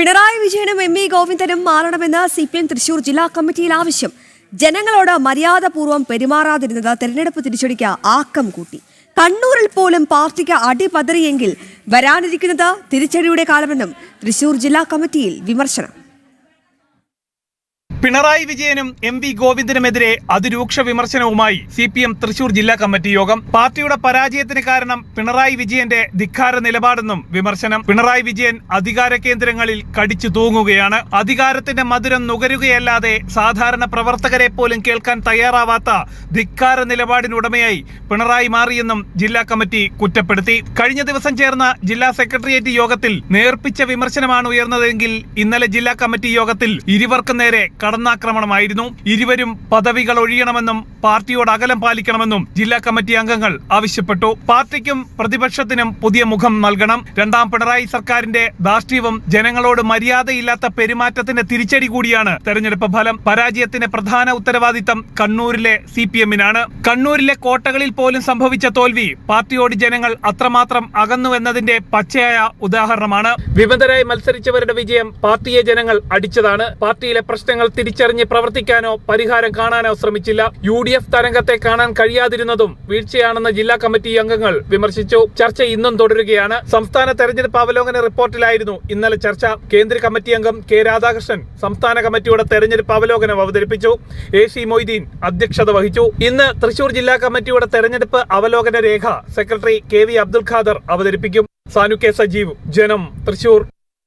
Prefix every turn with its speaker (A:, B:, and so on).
A: പിണറായി വിജയനും M V ഗോവിന്ദനും മാറണമെന്ന് CPM Thrissur ജില്ലാ കമ്മിറ്റിയിൽ ആവശ്യം. ജനങ്ങളോട് മര്യാദപൂർവ്വം പെരുമാറാതിരുന്നത് തെരഞ്ഞെടുപ്പ് തിരിച്ചടിക്ക് ആക്കം കൂട്ടി. കണ്ണൂരിൽ പോലും പാർട്ടിക്ക് അടിപതറിയെങ്കിൽ വരാനിരിക്കുന്നത് തിരിച്ചടിയുടെ കാലമെന്നും തൃശൂർ ജില്ലാ കമ്മിറ്റിയിൽ വിമർശനം.
B: പിണറായി വിജയനും എം വി ഗോവിന്ദനുമെതിരെ അതിരൂക്ഷ വിമർശനവുമായി CPM തൃശൂർ ജില്ലാ കമ്മിറ്റി യോഗം. പാർട്ടിയുടെ പരാജയത്തിന് കാരണം പിണറായി വിജയന്റെ ധിക്കാര നിലപാടെന്നും വിമർശനം. പിണറായി വിജയൻ അധികാര കേന്ദ്രങ്ങളിൽ കടിച്ചു തൂങ്ങുകയാണ്. അധികാരത്തിന്റെ മധുരം നുകരുകയല്ലാതെ സാധാരണ പ്രവർത്തകരെ പോലും കേൾക്കാൻ തയ്യാറാവാത്ത ധിക്കാര നിലപാടിനുടമയായി പിണറായി മാറിയെന്നും ജില്ലാ കമ്മിറ്റി കുറ്റപ്പെടുത്തി. കഴിഞ്ഞ ദിവസം ചേർന്ന ജില്ലാ സെക്രട്ടേറിയറ്റ് യോഗത്തിൽ നേർപ്പിച്ച വിമർശനമാണ് ഉയർന്നതെങ്കിൽ ഇന്നലെ ജില്ലാ കമ്മിറ്റി യോഗത്തിൽ ഇരുവർക്കും നേരെ കടന്നാക്രമണമായിരുന്നു. ഇരുവരും പദവികൾ ഒഴിയണമെന്നും പാർട്ടിയോട് അകലം പാലിക്കണമെന്നും ജില്ലാ കമ്മിറ്റി അംഗങ്ങൾ ആവശ്യപ്പെട്ടു. പാർട്ടിക്കും പ്രതിപക്ഷത്തിനും പുതിയ മുഖം നൽകണം. രണ്ടാം പിണറായി സർക്കാരിന്റെ ധാർഷ്ട്യവും ജനങ്ങളോട് മര്യാദയില്ലാത്ത പെരുമാറ്റത്തിന്റെ തിരിച്ചടി കൂടിയാണ് തെരഞ്ഞെടുപ്പ് ഫലം. പരാജയത്തിന്റെ പ്രധാന ഉത്തരവാദിത്തം കണ്ണൂരിലെ CPM-നാണ്. കണ്ണൂരിലെ കോട്ടകളിൽ പോലും സംഭവിച്ച തോൽവി പാർട്ടിയോട് ജനങ്ങൾ അത്രമാത്രം അകന്നുവെന്നതിന്റെ പച്ചയായ ഉദാഹരണമാണ്. വിമതരായി മത്സരിച്ചവരുടെ വിജയം പാർട്ടിയെ ജനങ്ങൾ അടിച്ചതാണ്. പാർട്ടിയിലെ പ്രശ്നങ്ങൾ തിരിച്ചറിഞ്ഞ് പ്രവർത്തിക്കാനോ പരിഹാരം കാണാനോ ശ്രമിച്ചില്ല. UDF തരംഗത്തെ കാണാൻ കഴിയാതിരുന്നതും വീഴ്ചയാണെന്ന് ജില്ലാ കമ്മിറ്റി അംഗങ്ങൾ വിമർശിച്ചു. ചർച്ച ഇന്നും തുടരുകയാണ്. സംസ്ഥാന തെരഞ്ഞെടുപ്പ് അവലോകന റിപ്പോർട്ടിലായിരുന്നു ഇന്നലെ ചർച്ച. കേന്ദ്ര കമ്മിറ്റി അംഗം K. രാധാകൃഷ്ണൻ സംസ്ഥാന കമ്മിറ്റിയുടെ തെരഞ്ഞെടുപ്പ് അവലോകനം അവതരിപ്പിച്ചു. AC മൊയ്തീൻ അധ്യക്ഷത വഹിച്ചു. ഇന്ന് തൃശൂർ ജില്ലാ കമ്മിറ്റിയുടെ തെരഞ്ഞെടുപ്പ് അവലോകന രേഖ സെക്രട്ടറി KV അബ്ദുൽ ഖാദർ അവതരിപ്പിക്കും. സാനു K. സജീവ്, ജനം, തൃശൂർ.